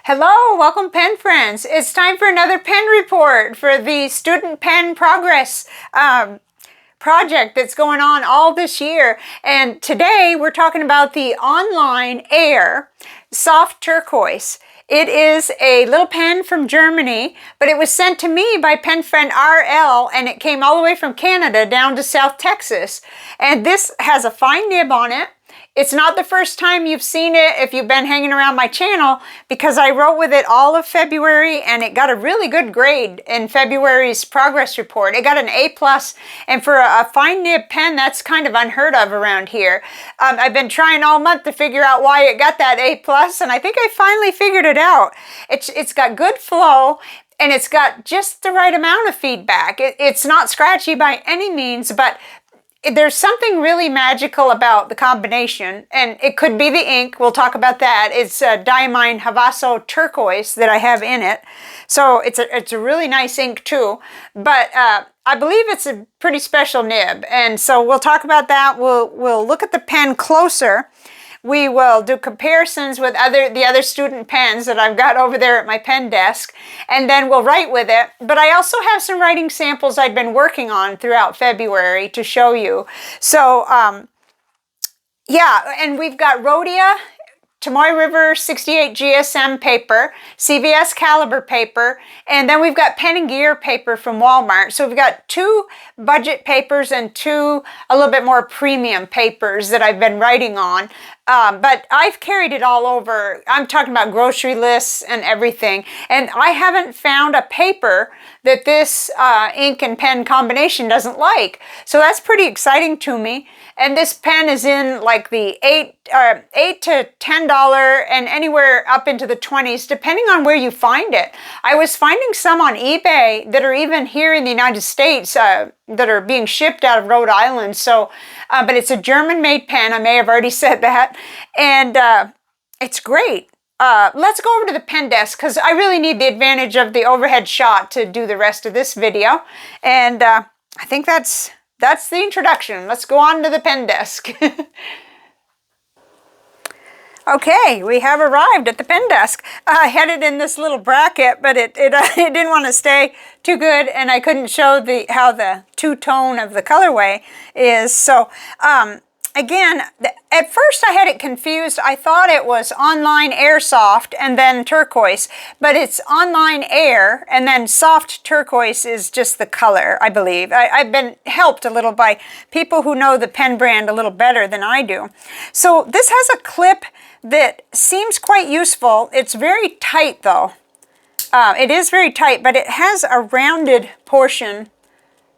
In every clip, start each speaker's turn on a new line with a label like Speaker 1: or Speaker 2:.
Speaker 1: Hello, welcome pen friends. It's time for another pen report for the student pen progress project that's going on all this year. And today we're talking about the Online Air Soft Turquoise. It is a little pen from Germany, but it was sent to me by pen friend RL, and it came all the way from Canada down to South Texas. And this has a fine nib on it. It's not the first time you've seen it if you've been hanging around my channel, because I wrote with it all of February and it got a really good grade in February's progress report. It got an A+, and for a fine nib pen, that's kind of unheard of around here. I've been trying all month to figure out why it got that A+, and I think I finally figured it out. It's got good flow, and it's got just the right amount of feedback. It's not scratchy by any means, but there's something really magical about the combination, and it could be the ink. We'll talk about that. It's Diamine Havaso Turquoise that I have in it. So it's a really nice ink too, but I believe it's a pretty special nib, and so we'll talk about that. We'll look at the pen closer. We will do comparisons with the other student pens that I've got over there at my pen desk, and then we'll write with it. But I also have some writing samples I've been working on throughout February to show you. So, yeah, and we've got Rhodia Tomoe River 68 GSM paper, CVS caliber paper, and then we've got Pen and Gear paper from Walmart. So we've got two budget papers and two a little bit more premium papers that I've been writing on. But I've carried it all over. I'm talking about grocery lists and everything. And I haven't found a paper that this ink and pen combination doesn't like. So that's pretty exciting to me. And this pen is in like the $8 to $10 and anywhere up into the 20s, depending on where you find it. I was finding some on eBay that are even here in the United States that are being shipped out of Rhode Island. So, but it's a German-made pen. I may have already said that. And it's great. Let's go over to the pen desk, because I really need the advantage of the overhead shot to do the rest of this video. And I think that's the introduction. Let's go on to the pen desk. Okay, we have arrived at the pen desk. I had it in this little bracket, but it didn't want to stay too good, and I couldn't show how the two-tone of the colorway is. So, again, at first I had it confused. I thought it was Online Airsoft and then Turquoise, but it's Online Air, and then Soft Turquoise is just the color, I believe. I've been helped a little by people who know the pen brand a little better than I do. So this has a clip that seems quite useful. It's very tight though. It is very tight, but it has a rounded portion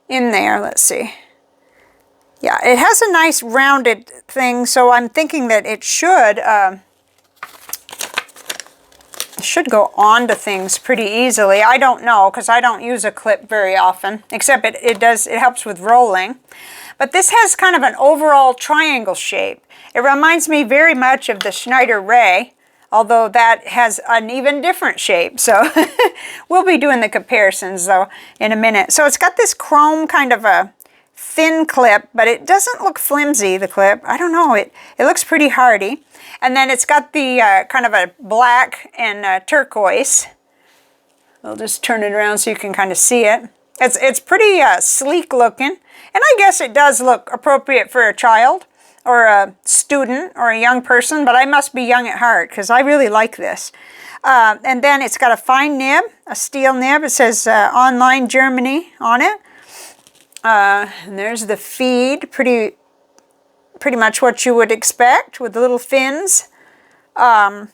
Speaker 1: in there. Let's see. Yeah, it has a nice rounded thing, so I'm thinking that it should go onto things pretty easily. I don't know, because I don't use a clip very often, except it helps with rolling. But this has kind of an overall triangle shape. It reminds me very much of the Schneider Ray, although that has an even different shape. So we'll be doing the comparisons though in a minute. So it's got this chrome kind of a thin clip, but it doesn't look flimsy, the clip. I don't know, it looks pretty hardy. And then it's got the kind of a black and turquoise. I'll just turn it around so you can kind of see it. It's pretty sleek looking, and I guess it does look appropriate for a child or a student or a young person, but I must be young at heart because I really like this. And then it's got a fine nib, a steel nib. It says Online Germany on it. And there's the feed, pretty much what you would expect with the little fins. And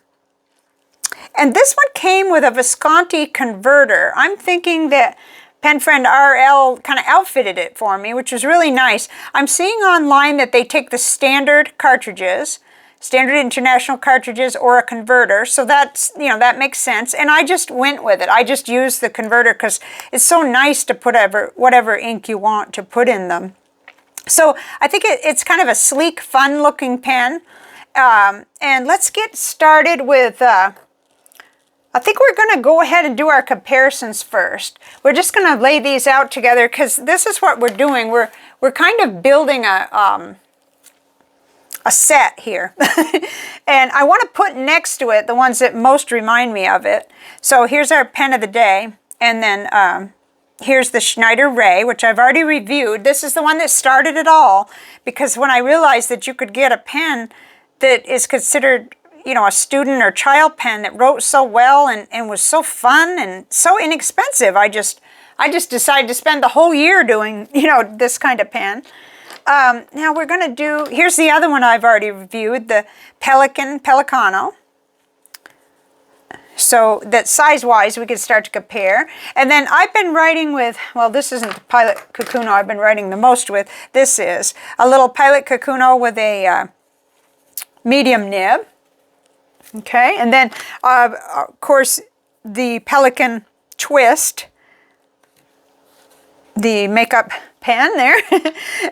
Speaker 1: this one came with a Visconti converter. I'm thinking that pen friend RL kind of outfitted it for me, which was really nice. I'm seeing online that they take the standard cartridges, standard international cartridges, or a converter. So that's, that makes sense. And I just went with it. I just used the converter because it's so nice to put whatever ink you want to put in them. So I think it's kind of a sleek, fun looking pen. And let's get started with, I think we're going to go ahead and do our comparisons first. We're just going to lay these out together because this is what we're doing. We're kind of building a a set here. And I want to put next to it the ones that most remind me of it. So here's our pen of the day. And then here's the Schneider Ray, which I've already reviewed. This is the one that started it all, because when I realized that you could get a pen that is considered, you know, a student or child pen that wrote so well and was so fun and so inexpensive, I just decided to spend the whole year doing, you know, this kind of pen. Now we're going to do, here's the other one I've already reviewed, the Pelikan Pelikano. So that size-wise we could start to compare. And then I've been writing with, well, this isn't the Pilot Kakuno I've been writing the most with. This is a little Pilot Kakuno with a medium nib. Okay, and then of course the Pelikan Twist, the makeup pen there.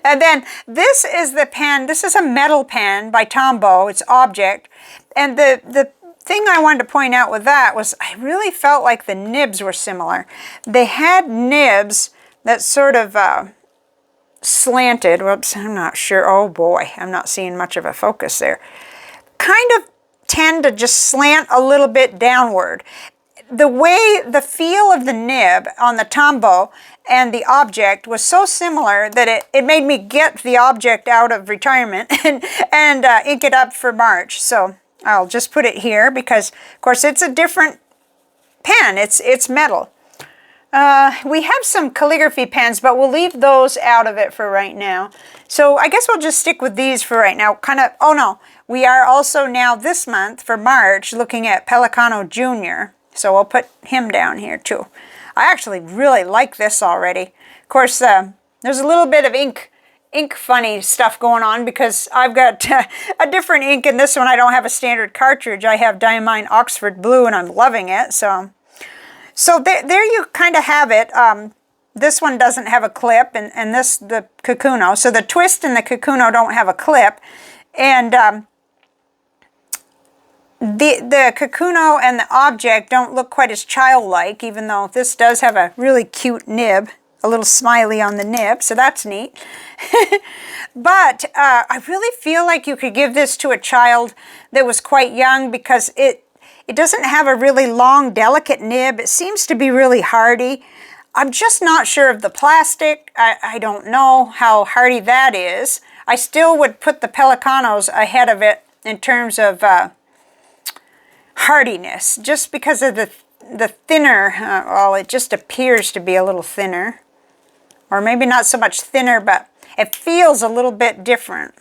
Speaker 1: And then this is the pen, this is a metal pen by Tombow, it's Object. And the thing I wanted to point out with that was I really felt like the nibs were similar. They had nibs that sort of slanted. Whoops, I'm not sure. Oh boy, I'm not seeing much of a focus there. Kind of tend to just slant a little bit downward. The feel of the nib on the Tombow and the Object was so similar that it made me get the Object out of retirement and ink it up for March. So I'll just put it here because, of course, it's a different pen. It's metal. We have some calligraphy pens, but we'll leave those out of it for right now. So I guess we'll just stick with these for right now. Oh no, we are also now this month for March looking at Pelikano Jr. So we'll put him down here too. I actually really like this already. Of course, there's a little bit of ink funny stuff going on because I've got a different ink in this one. I don't have a standard cartridge. I have Diamine Oxford Blue and I'm loving it. So there you kind of have it. This one doesn't have a clip and this, the Kakuno. So the Twist and the Kakuno don't have a clip. And the Kakuno and the Object don't look quite as childlike, even though this does have a really cute nib. A little smiley on the nib, so that's neat. But I really feel like you could give this to a child that was quite young because it doesn't have a really long, delicate nib. It seems to be really hardy. I'm just not sure of the plastic. I don't know how hardy that is. I still would put the Pelikanos ahead of it in terms of hardiness, just because of the thinner, well, it just appears to be a little thinner. Or maybe not so much thinner, but it feels a little bit different.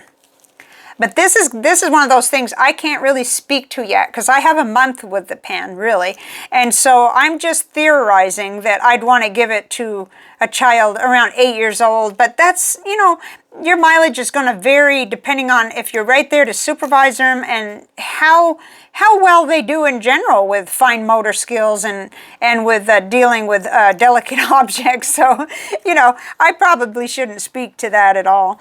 Speaker 1: But this is one of those things I can't really speak to yet because I have a month with the pen, really. And so I'm just theorizing that I'd want to give it to a child around 8 years old. But that's, you know, your mileage is going to vary depending on if you're right there to supervise them and how well they do in general with fine motor skills and with dealing with delicate objects. So, you know, I probably shouldn't speak to that at all.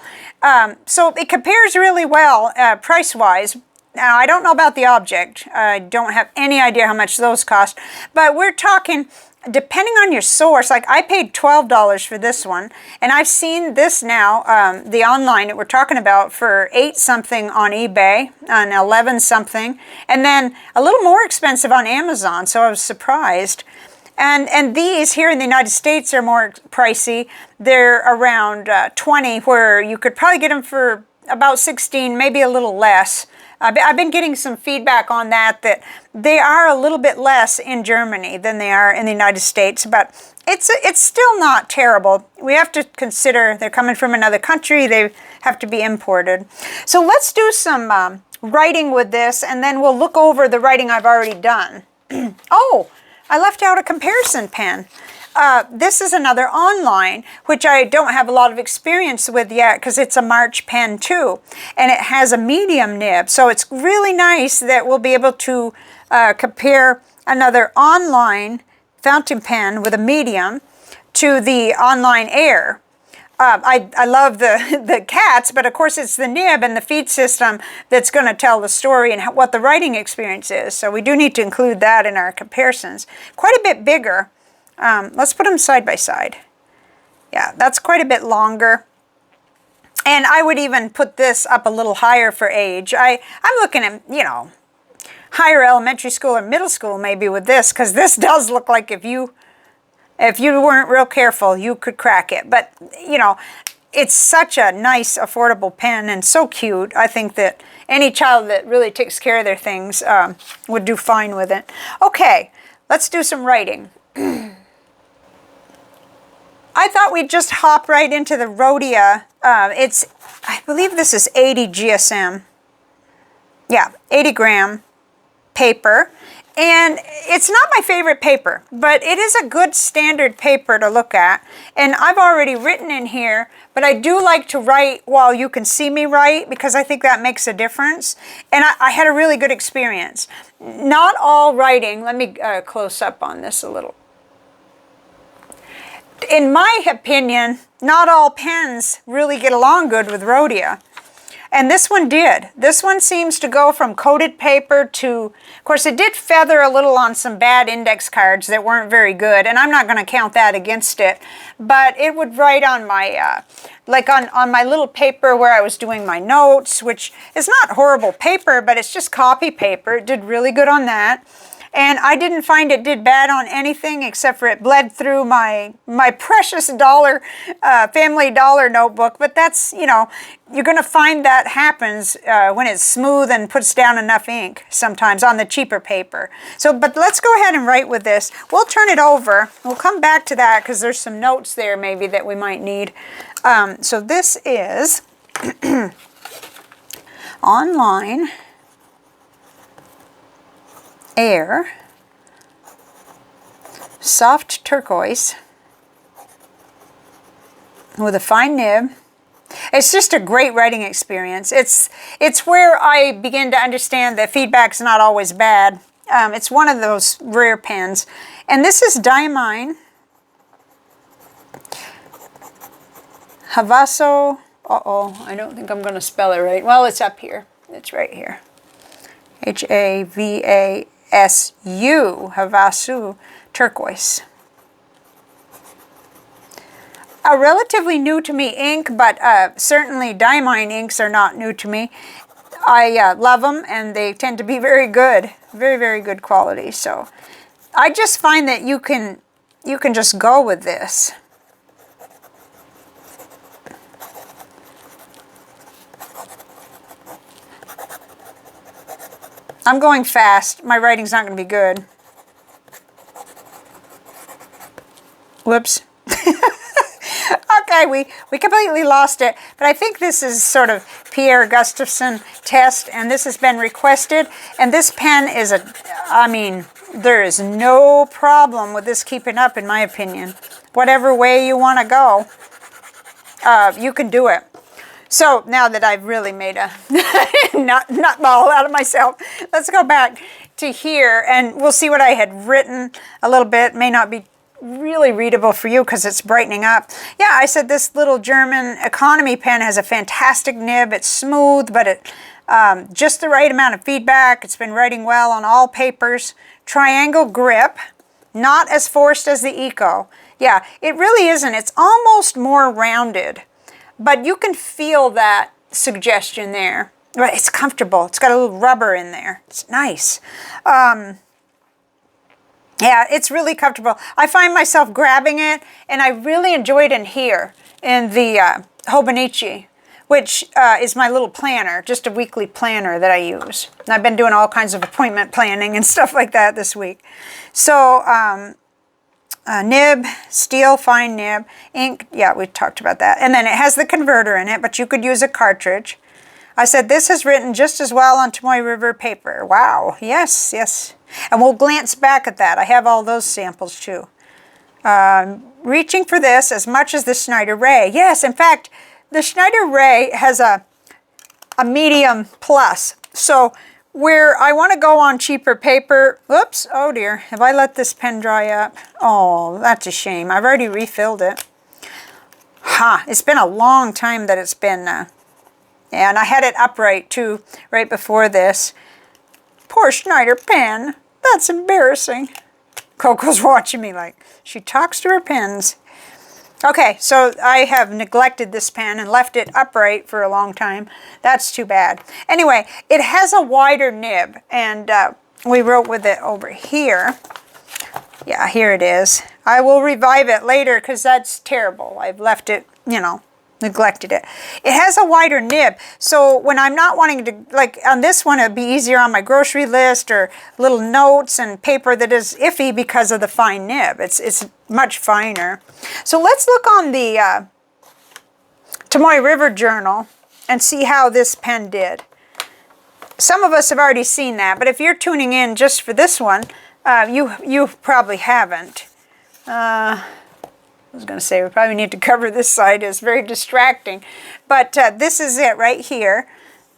Speaker 1: So it compares really well price-wise. Now, I don't know about the Object. I don't have any idea how much those cost. But we're talking, depending on your source, like I paid $12 for this one, and I've seen this now, the online that we're talking about, for $8 something on eBay, on $11 something, and then a little more expensive on Amazon, so I was surprised. And these here in the United States are more pricey. They're around $20, where you could probably get them for about $16, maybe a little less. I've been getting some feedback on that they are a little bit less in Germany than they are in the United States, but it's still not terrible. We have to consider they're coming from another country. They have to be imported. So let's do some writing with this, and then we'll look over the writing I've already done. Oh, I left out a comparison pen. This is another online, which I don't have a lot of experience with yet because it's a March pen too. And it has a medium nib. So it's really nice that we'll be able to compare another online fountain pen with a medium to the Online Air. I love the cats, but of course it's the nib and the feed system that's going to tell the story and what the writing experience is. So we do need to include that in our comparisons. Quite a bit bigger. Let's put them side by side. Yeah, that's quite a bit longer. And I would even put this up a little higher for age. I'm looking at, you know, higher elementary school or middle school maybe with this, because this does look like if you weren't real careful, you could crack it. But, you know, it's such a nice, affordable pen and so cute. I think that any child that really takes care of their things would do fine with it. Okay, let's do some writing. I thought we'd just hop right into the Rhodia. I believe this is 80 GSM. Yeah, 80 gram paper. And it's not my favorite paper, but it is a good standard paper to look at. And I've already written in here, but I do like to write while you can see me write, because I think that makes a difference. And I had a really good experience. Not all writing, let me close up on this a little. In my opinion, not all pens really get along good with Rhodia. And this one did. This one seems to go from coated paper to, of course, it did feather a little on some bad index cards that weren't very good, and I'm not going to count that against it. But it would write on my, like on my little paper where I was doing my notes, which is not horrible paper, but it's just copy paper. It did really good on that. And I didn't find it did bad on anything except for it bled through my precious Family Dollar notebook. But that's, you know, you're going to find that happens when it's smooth and puts down enough ink sometimes on the cheaper paper. So, but let's go ahead and write with this. We'll turn it over. We'll come back to that because there's some notes there maybe that we might need. So this is Online Air Soft Turquoise with a fine nib. It's just a great writing experience. It's where I begin to understand that feedback's not always bad. It's one of those rare pens. And this is Diamine Havasu. I don't think I'm going to spell it right. Well, it's up here. It's right here. Havasu, Havasu Turquoise. A relatively new to me ink, but certainly Diamine inks are not new to me. I love them, and they tend to be very good, very, very good quality. So I just find that you can just go with this. I'm going fast. My writing's not going to be good. Whoops. Okay, we completely lost it. But I think this is sort of Pierre Gustafson test, and this has been requested. And this pen is I mean, there is no problem with this keeping up, in my opinion. Whatever way you want to go, you can do it. So now that I've really made a nutball out of myself, let's go back to here and we'll see what I had written a little bit. May not be really readable for you because it's brightening up. Yeah, I said this little German economy pen has a fantastic nib. It's smooth, but it just the right amount of feedback. It's been writing well on all papers. Triangle grip, not as forced as the Eco. Yeah, it really isn't. It's almost more rounded. But you can feel that suggestion there. It's comfortable. It's got a little rubber in there. It's nice. Yeah, it's really comfortable. I find myself grabbing it, and I really enjoyed it here in the Hobonichi, which is my little planner, just a weekly planner that I use. And I've been doing all kinds of appointment planning and stuff like that this week. So, nib, steel, fine nib, ink, yeah, we talked about that. And then it has the converter in it, but you could use a cartridge. I said this is written just as well on Tomoe River paper. Wow, yes, yes. And we'll glance back at that. I have all those samples too. Reaching for this as much as the Schneider Ray. Yes, in fact, the Schneider Ray has a medium plus. So where I want to go on cheaper paper, oops, oh dear, have I let this pen dry up? Oh, that's a shame. I've already refilled it. It's been a long time that it's been, and I had it upright too, right before this. Poor Schneider pen, that's embarrassing. Coco's watching me like, she talks to her pens. Okay, so I have neglected this pen and left it upright for a long time. That's too bad. Anyway, it has a wider nib, and we wrote with it over here. Yeah, here it is. I will revive it later because that's terrible. I've left it, you know, neglected it. It has a wider nib, so when I'm not wanting to, like on this one, it'd be easier on my grocery list or little notes and paper that is iffy because of the fine nib. It's much finer. So let's look on the Tomoe River Journal and see how this pen did. Some of us have already seen that, but if you're tuning in just for this one, you probably haven't. I was going to say we probably need to cover this side. It's very distracting. But this is it right here.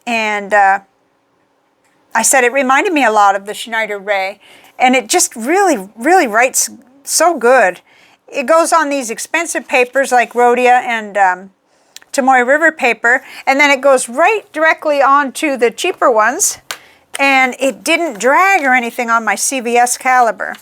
Speaker 1: And I said it reminded me a lot of the Schneider Ray. And it just really, really writes so good. It goes on these expensive papers like Rhodia and Tomoe River paper. And then it goes right directly onto the cheaper ones. And it didn't drag or anything on my CVS caliber.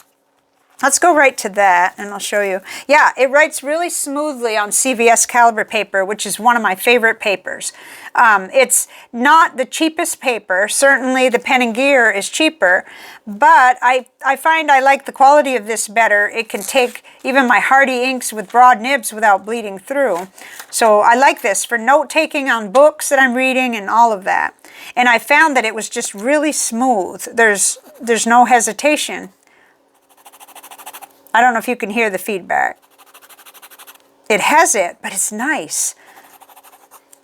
Speaker 1: Let's go right to that and I'll show you. Yeah, it writes really smoothly on CVS caliber paper, which is one of my favorite papers. It's not the cheapest paper. Certainly the Pen and Gear is cheaper, but I find I like the quality of this better. It can take even my hardy inks with broad nibs without bleeding through. So I like this for note-taking on books that I'm reading and all of that. And I found that it was just really smooth. There's no hesitation. I don't know if you can hear the feedback. It has it, but it's nice.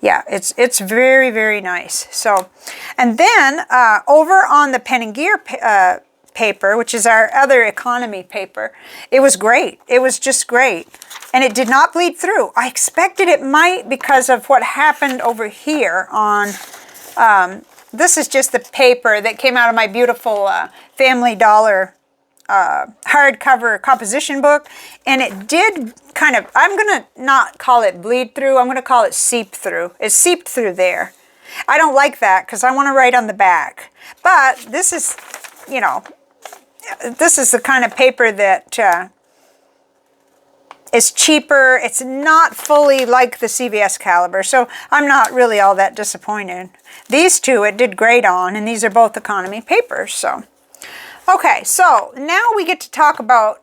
Speaker 1: Yeah, it's very, very nice. So, and then over on the Pen and Gear paper, which is our other economy paper, it was great. It was just great. And it did not bleed through. I expected it might because of what happened over here on, this is just the paper that came out of my beautiful Family Dollar hardcover composition book, and it did kind of, I'm going to not call it bleed through, I'm going to call it seep through. It seeped through there. I don't like that because I want to write on the back. But this is, you know, this is the kind of paper that is cheaper. It's not fully like the CVS caliber, so I'm not really all that disappointed. These two it did great on, and these are both economy papers, so. Okay, so now we get to talk about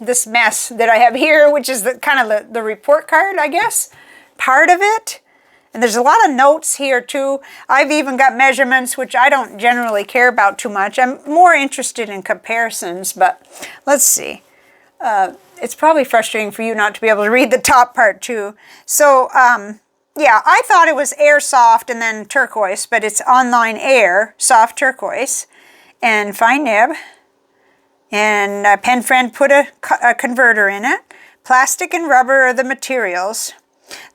Speaker 1: this mess that I have here, which is the kind of the report card, I guess, part of it. And there's a lot of notes here too. I've even got measurements, which I don't generally care about too much. I'm more interested in comparisons, but let's see. It's probably frustrating for you not to be able to read the top part too. So, yeah, I thought it was Air Soft and then Turquoise, but it's Online Air Soft Turquoise. And fine nib, and Pen Friend put a converter in it. Plastic and rubber are the materials.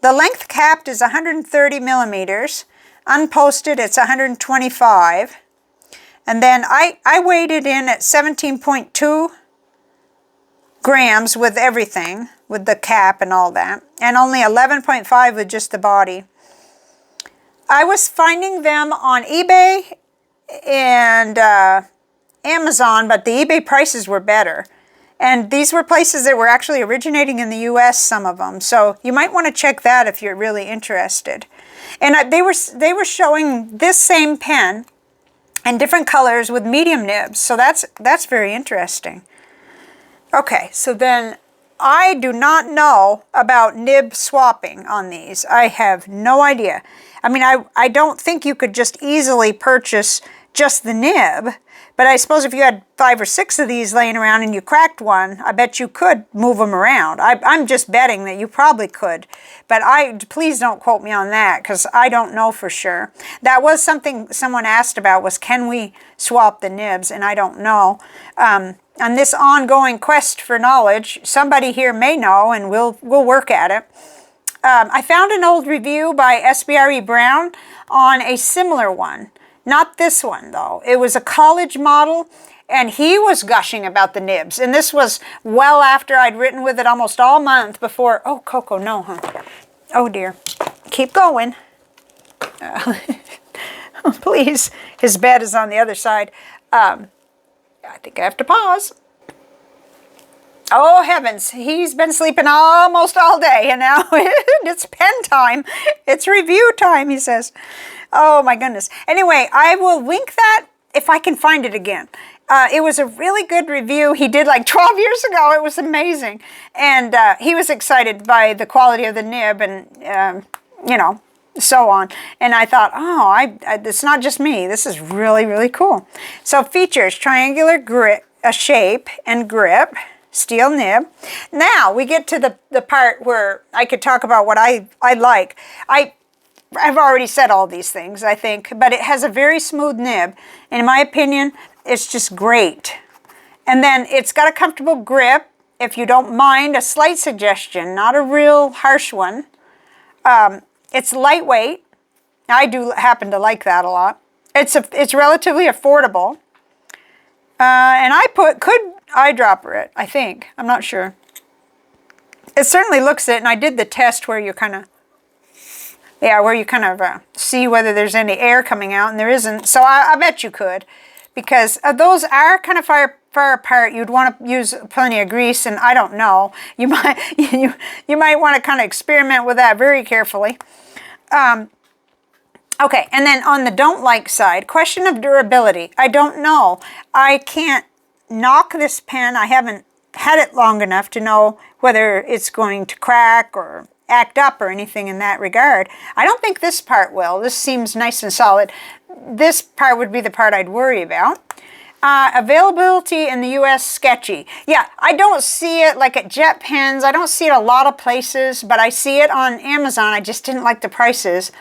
Speaker 1: The length capped is 130 millimeters. Unposted, it's 125. And then I weighed it in at 17.2 grams with everything, with the cap and all that, and only 11.5 with just the body. I was finding them on eBay and Amazon, but the eBay prices were better. And these were places that were actually originating in the US, some of them. So you might want to check that if you're really interested. And they were showing this same pen in different colors with medium nibs. So that's very interesting. Okay, so then I do not know about nib swapping on these. I have no idea. I mean, I don't think you could just easily purchase just the nib, but I suppose if you had 5 or 6 of these laying around and you cracked one, I bet you could move them around. I'm just betting that you probably could, but please don't quote me on that because I don't know for sure. That was something someone asked about, was can we swap the nibs, and I don't know. On this ongoing quest for knowledge, somebody here may know, and we'll work at it. I found an old review by SBRE Brown on a similar one. Not this one, though. It was a college model, and he was gushing about the nibs. And this was well after I'd written with it almost all month before. Oh, Coco, no, huh? Oh, dear. Keep going. Please. His bed is on the other side. I think I have to pause. Oh, heavens. He's been sleeping almost all day, and now it's pen time. It's review time, he says. Oh, my goodness. Anyway, I will link that if I can find it again. It was a really good review he did like 12 years ago. It was amazing. And he was excited by the quality of the nib and, you know, so on. And I thought, oh, it's not just me. This is really, really cool. So features, triangular grip, shape and grip, steel nib. Now we get to the part where I could talk about what I like. I've already said all these things, I think, but it has a very smooth nib. In my opinion, it's just great. And then it's got a comfortable grip, if you don't mind a slight suggestion, not a real harsh one. It's lightweight. I do happen to like that a lot. It's relatively affordable. And I could eyedropper it, I think. I'm not sure. It certainly looks it, and I did the test where you kind of, see whether there's any air coming out, and there isn't. So I bet you could, because those are kind of far apart. You'd want to use plenty of grease, and I don't know. You might you might want to kind of experiment with that very carefully. Okay, and then on the don't like side, question of durability. I don't know. I can't knock this pen. I haven't had it long enough to know whether it's going to crack or act up or anything in that regard. I don't think this part will. This seems nice and solid. This part would be the part I'd worry about. Availability in the US, sketchy. Yeah, I don't see it like at Jet Pens. I don't see it a lot of places, but I see it on Amazon. I just didn't like the prices.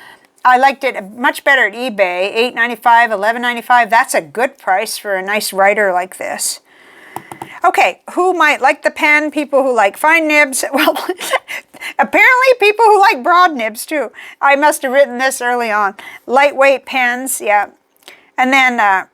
Speaker 1: I liked it much better at eBay, $8.95, $11.95. That's a good price for a nice writer like this. Okay, who might like the pen? People who like fine nibs. Well, apparently people who like broad nibs too. I must have written this early on. Lightweight pens, yeah. And then,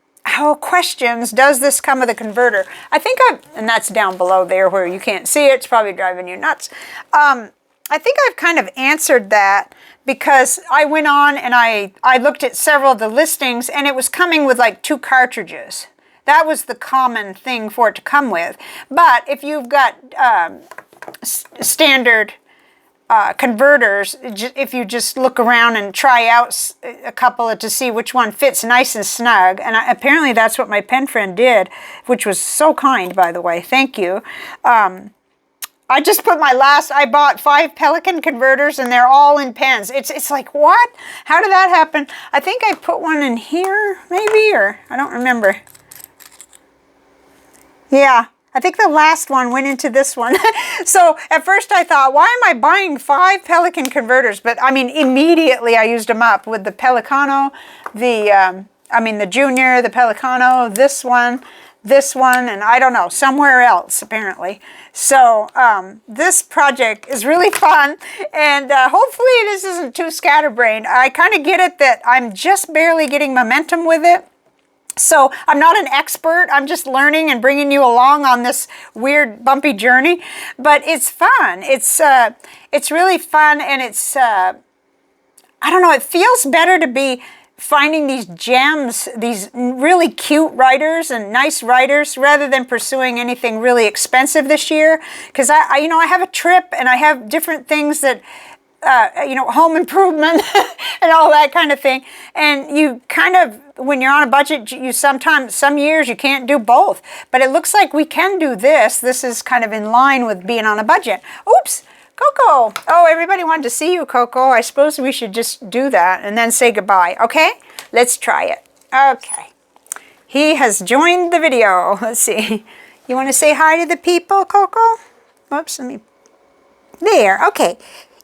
Speaker 1: questions, does this come with a converter? I think and that's down below there where you can't see it. It's probably driving you nuts. I think I've kind of answered that, because I went on and I looked at several of the listings, and it was coming with like 2 cartridges. That was the common thing for it to come with. But if you've got standard converters, if you just look around and try out a couple to see which one fits nice and snug, and apparently that's what my pen friend did, which was so kind, by the way. Thank you. I just put I bought 5 Pelikan converters, and they're all in pens. It's like, what? How did that happen? I think I put one in here, maybe, or I don't remember. Yeah, I think the last one went into this one. So at first I thought, why am I buying 5 Pelikan converters? But I mean, immediately I used them up with the Pelikano, the Junior, the Pelikano, this one, and I don't know, somewhere else apparently. So this project is really fun, and hopefully this isn't too scatterbrained. I kind of get it that I'm just barely getting momentum with it. So I'm not an expert. I'm just learning and bringing you along on this weird, bumpy journey. But it's fun. It's really fun, and it's, I don't know, it feels better to be finding these gems, these really cute writers and nice writers, rather than pursuing anything really expensive this year. Because I have a trip, and I have different things that, home improvement and all that kind of thing. And you kind of, when you're on a budget, some years you can't do both. But it looks like we can do this. This is kind of in line with being on a budget. Oops, Coco. Oh, everybody wanted to see you, Coco. I suppose we should just do that and then say goodbye. Okay, let's try it. Okay. He has joined the video. Let's see. You want to say hi to the people, Coco? Oops, there, okay.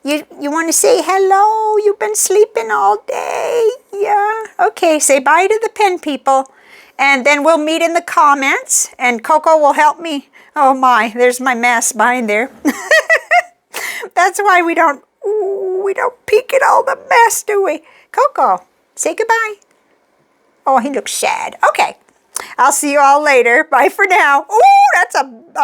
Speaker 1: You want to say hello? You've been sleeping all day. Yeah. Okay, say bye to the pen people. And then we'll meet in the comments, and Coco will help me. Oh my, there's my mess behind there. That's why we don't peek at all the mess, do we? Coco, say goodbye. Oh, he looks sad. Okay. I'll see you all later. Bye for now. Ooh, that's a